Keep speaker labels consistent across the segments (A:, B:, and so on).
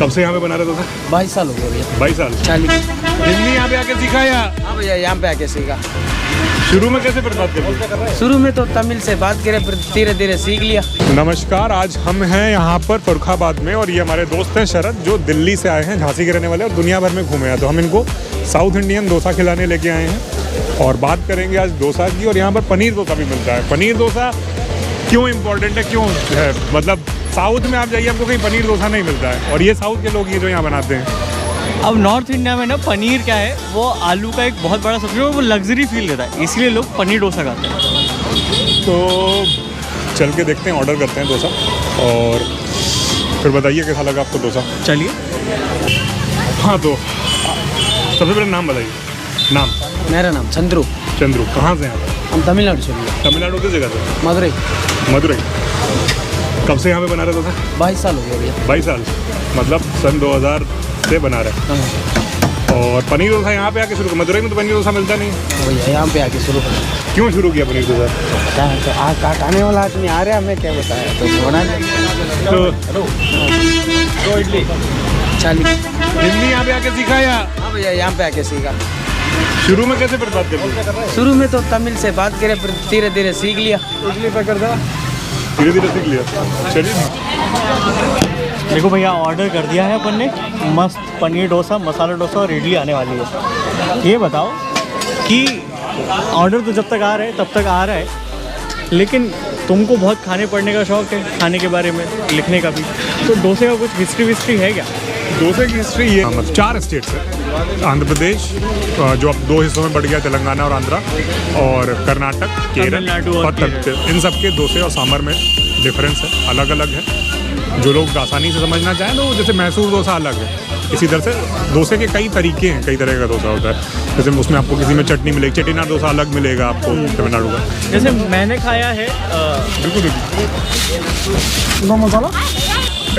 A: कब से यहाँ पे बना रहे डोसा?
B: 22 साल हो गए भैया।
A: 22 साल।
B: 40।
A: दिल्ली यहाँ पे आके सीखा या?
B: हाँ भैया, यहाँ पे आके सीखा।
A: शुरू में कैसे बात करते?
B: शुरू में तो तमिल से बात करे, फिर धीरे धीरे सीख लिया।
A: नमस्कार, आज हम हैं यहाँ पर फर्रुखाबाद में और ये हमारे दोस्त हैं शरद, जो दिल्ली से आए हैं, झांसी के रहने वाले और दुनिया भर में घूमे हैं। तो हम इनको साउथ इंडियन डोसा खिलाने लेके आए हैं और बात करेंगे आज डोसा की। और यहाँ पर पनीर डोसा भी मिलता है। पनीर डोसा क्यों इम्पोर्टेंट है, क्यों है, मतलब साउथ में आप जाइए आपको कहीं पनीर डोसा नहीं मिलता है और ये साउथ के लोग ये जो यहाँ बनाते हैं।
C: अब नॉर्थ इंडिया में ना पनीर क्या है, वो आलू का एक बहुत बड़ा सब्जी है, वो लग्जरी फील देता है, इसलिए लोग पनीर डोसा खाते हैं।
A: तो चल के देखते हैं, ऑर्डर करते हैं डोसा और फिर बताइए कैसा लगा आपको डोसा।
C: चलिए।
A: हाँ, तो सबसे पहले नाम बताइए। नाम?
B: मेरा नाम चंद्रू।
A: चंद्रू। कहाँ से हैं आप?
B: हम तमिलनाडु से भैया।
A: तमिलनाडु किस जगह से?
B: मदुरई।
A: मदुरई। कब से यहाँ पे बना रहे डोसा?
B: 22 साल हो गए भैया।
A: 22 साल, मतलब सन 2000 से बना रहे हैं।
B: हाँ
A: और पनीर डोसा यहाँ पे आके शुरू, मदुरई में तो पनीर डोसा मिलता नहीं है।
B: भैया, यहाँ पे आके शुरू कर।
A: क्यों शुरू किया पनीर डोसा?
B: क्या खाने वाला आदमी आ रहा है, हमें क्या बताया तो बना
A: तो
B: इडली 40।
A: दिल्ली यहाँ पे आके सीखा या?
B: हाँ भैया, यहाँ पे आके सीखा।
A: शुरू में कैसे बात करते?
B: शुरू में तो तमिल से बात करे, फिर धीरे धीरे सीख लिया।
A: धीरे धीरे सीख लिया। चलिए।
C: देखो भैया, ऑर्डर कर दिया है अपन ने, मस्त पनीर डोसा, मसाला डोसा और इडली आने वाली है। ये बताओ कि ऑर्डर तो जब तक आ रहा है तब तक आ रहा है, लेकिन तुमको बहुत खाने पढ़ने का शौक है, खाने के बारे में लिखने का भी, तो डोसे का कुछ हिस्ट्री है क्या?
A: डोसे की हिस्ट्री ये, 4 स्टेट्स है। आंध्र प्रदेश, जो अब 2 हिस्सों में बढ़ गया, तेलंगाना और आंध्रा, और कर्नाटक, केरल और तमिलनाडु। इन सब के डोसे और सांभर में डिफरेंस है, अलग अलग है। जो लोग आसानी से समझना चाहें तो जैसे मैसूर डोसा अलग है, इसी तरह से डोसे के कई तरीके हैं, कई तरह का डोसा होता है। जैसे उसमें आपको किसी में चटनी मिलेगी, चेटीनाड डोसा अलग मिलेगा आपको तमिलनाडु का।
C: जैसे मैंने खाया है
A: बिल्कुल दो मसाला,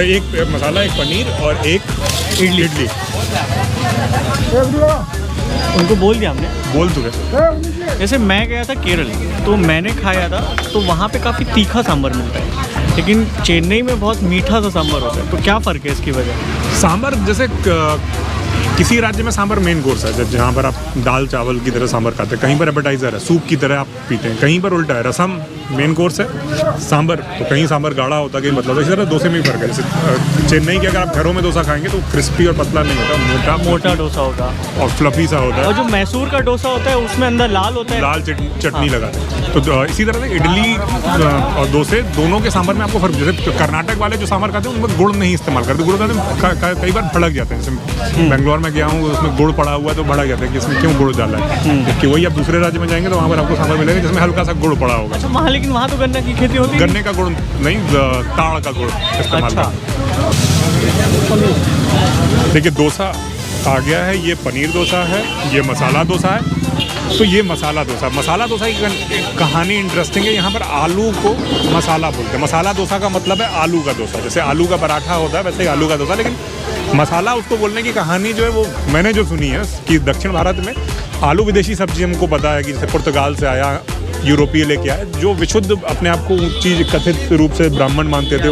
A: एक मसाला, एक पनीर और एक इडली।
C: उनको बोल दिया हमने,
A: बोल चुके।
C: जैसे मैं गया था केरल, तो मैंने खाया था, तो वहाँ पे काफ़ी तीखा सांभर मिलता है, लेकिन चेन्नई में बहुत मीठा सा सांभर होता है। तो क्या फ़र्क है इसकी वजह?
A: सांभर जैसे किसी राज्य में सांभर मेन कोर्स है, जहाँ पर आप दाल चावल की तरह सांभर खाते हैं, कहीं पर एपेटाइजर है, सूप की तरह आप पीते हैं, कहीं पर उल्टा है, रसम मेन कोर्स है, सांभर तो कहीं सांभर गाढ़ा होता है, कहीं मतलब। इसी तरह डोसे में ही फर्क है। जैसे चेन्नई के अगर आप घरों में डोसा खाएंगे तो क्रिस्पी और पतला नहीं होता, मोटा
C: डोसा होगा
A: और फ्लफी सा होता है।
C: और जो मैसूर का डोसा होता है उसमें अंदर लाल होता है,
A: लाल चटनी लगाते हैं। तो इसी तरह से इडली और डोसे दोनों के सांभर में आपको फर्क। जैसे कर्नाटक वाले जो सांभर खाते हैं उनमें गुड़ नहीं इस्तेमाल करते, गुड़ खाते कई बार भड़क जाते हैं। जैसे बेंगलोर में गया हूँ, उसमें गुड़ पड़ा हुआ है तो भड़क जाता है कि इसमें क्यों गुड़ डाला है। जबकि वही आप दूसरे राज्य में जाएंगे तो वहाँ पर आपको सांभर मिलेगा जिसमें हल्का सा गुड़ पड़ा होगा।
C: अच्छा, वहाँ लेकिन वहाँ तो गन्ने की खेती होती है।
A: गन्ने का गुड़ नहीं, ताड़ का गुड़ इस्तेमाल करते हैं। देखिए, डोसा आ गया है, ये पनीर डोसा है, ये मसाला डोसा है। तो ये मसाला डोसा की कहानी इंटरेस्टिंग है। यहाँ पर आलू को मसाला बोलते हैं। मसाला डोसा का मतलब है आलू का डोसा, जैसे आलू का पराठा होता है वैसे ही आलू का डोसा। लेकिन मसाला उसको बोलने की कहानी जो है वो मैंने जो सुनी है कि दक्षिण भारत में आलू विदेशी सब्जी, हमको पता है कि जैसे पुर्तगाल से आया, यूरोपीय लेके आया, जो विशुद्ध अपने आप को ऊँची कथित रूप से ब्राह्मण मानते थे,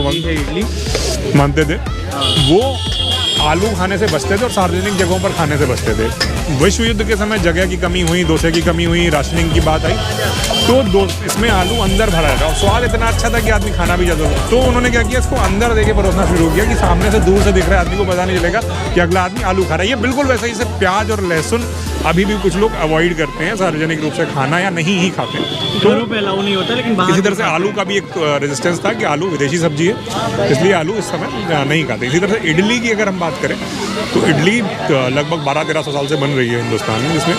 A: वो आलू खाने से बचते थे और सार्वजनिक जगहों पर खाने से बचते थे। विश्व युद्ध के समय जगह की कमी हुई, डोसे की कमी हुई, राशनिंग की बात आई, तो इसमें आलू अंदर भरा था और स्वाद इतना अच्छा था कि आदमी खाना भी जाता था। तो उन्होंने क्या किया, इसको अंदर देके परोसना शुरू किया कि सामने से दूर से दिख रहा है, आदमी को पता नहीं चलेगा कि अगला आदमी आलू खा रहा है। ये बिल्कुल वैसे ही से प्याज और लहसुन अभी भी कुछ लोग अवॉइड करते हैं सार्वजनिक रूप से खाना, या नहीं ही खाते हैं।
C: तो घरों पे अलाउ नहीं होता, लेकिन
A: इसी तरह से आलू का भी एक रेजिस्टेंस था कि आलू विदेशी सब्जी है, इसलिए आलू इस समय नहीं खाते। इसी तरह से इडली की अगर हम बात करें तो इडली लगभग 1200-1300 साल से बन रही है हिंदुस्तान में, जिसमें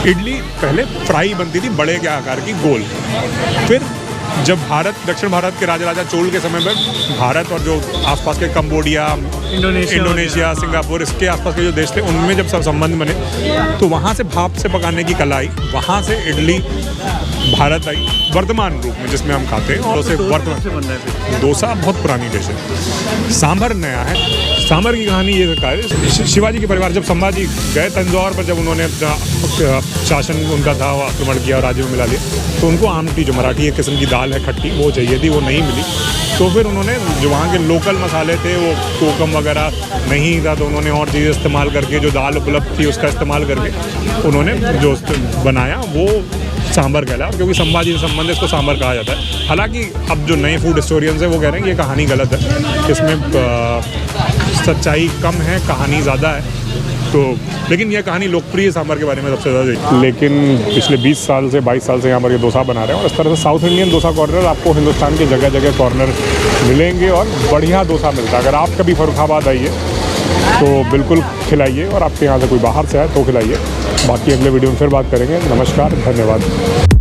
A: इडली पहले फ्राई बनती थी बड़े के आकार की गोल। फिर जब दक्षिण भारत के राजा चोल के समय में भारत और जो आसपास के कंबोडिया, इंडोनेशिया, सिंगापुर, इसके आसपास के जो देश थे उनमें जब सब संबंध बने तो वहाँ से भाप से पकाने की कला आई, वहाँ से इडली भारत आई वर्तमान रूप में जिसमें हम खाते हैं। और उसे वर्तमान डोसा बहुत पुरानी डिश है। सांभर नया है। सांभर की कहानी ये है, शिवाजी के परिवार जब संभाजी गए तंजौर पर, जब उन्होंने अपना शासन उनका था वो आक्रमण किया और राज्य में मिला लिया, तो उनको आमटी जो मराठी एक किस्म की दाल है खट्टी, वो चाहिए थी, वो नहीं मिली। तो फिर उन्होंने जो वहाँ के लोकल मसाले थे, वो कोकम वगैरह नहीं था, तो उन्होंने और चीज़ें इस्तेमाल करके, जो दाल उपलब्ध थी उसका इस्तेमाल करके उन्होंने जो बनाया वो सांभर कहला। और क्योंकि संभाजी से संबंध इसको सांभर कहा जाता है। हालांकि अब जो नए फूड हिस्टोरियंस हैं वो कह रहे हैं कि ये कहानी गलत है, इसमें सच्चाई कम है, कहानी ज़्यादा है। तो लेकिन यह कहानी लोकप्रिय सांभर के बारे में सबसे ज़्यादा। लेकिन पिछले 20 साल से 22 साल से यहाँ पर ये डोसा बना रहे हैं, और इस तरह से साउथ इंडियन डोसा कॉर्नर आपको हिंदुस्तान के जगह जगह कॉर्नर मिलेंगे और बढ़िया डोसा मिलता है। अगर आप कभी फर्रुखाबाद आइए तो बिल्कुल खिलाइए, और आपके यहाँ से कोई बाहर से आए तो खिलाइए। बाकी अगले वीडियो में फिर बात करेंगे। नमस्कार, धन्यवाद।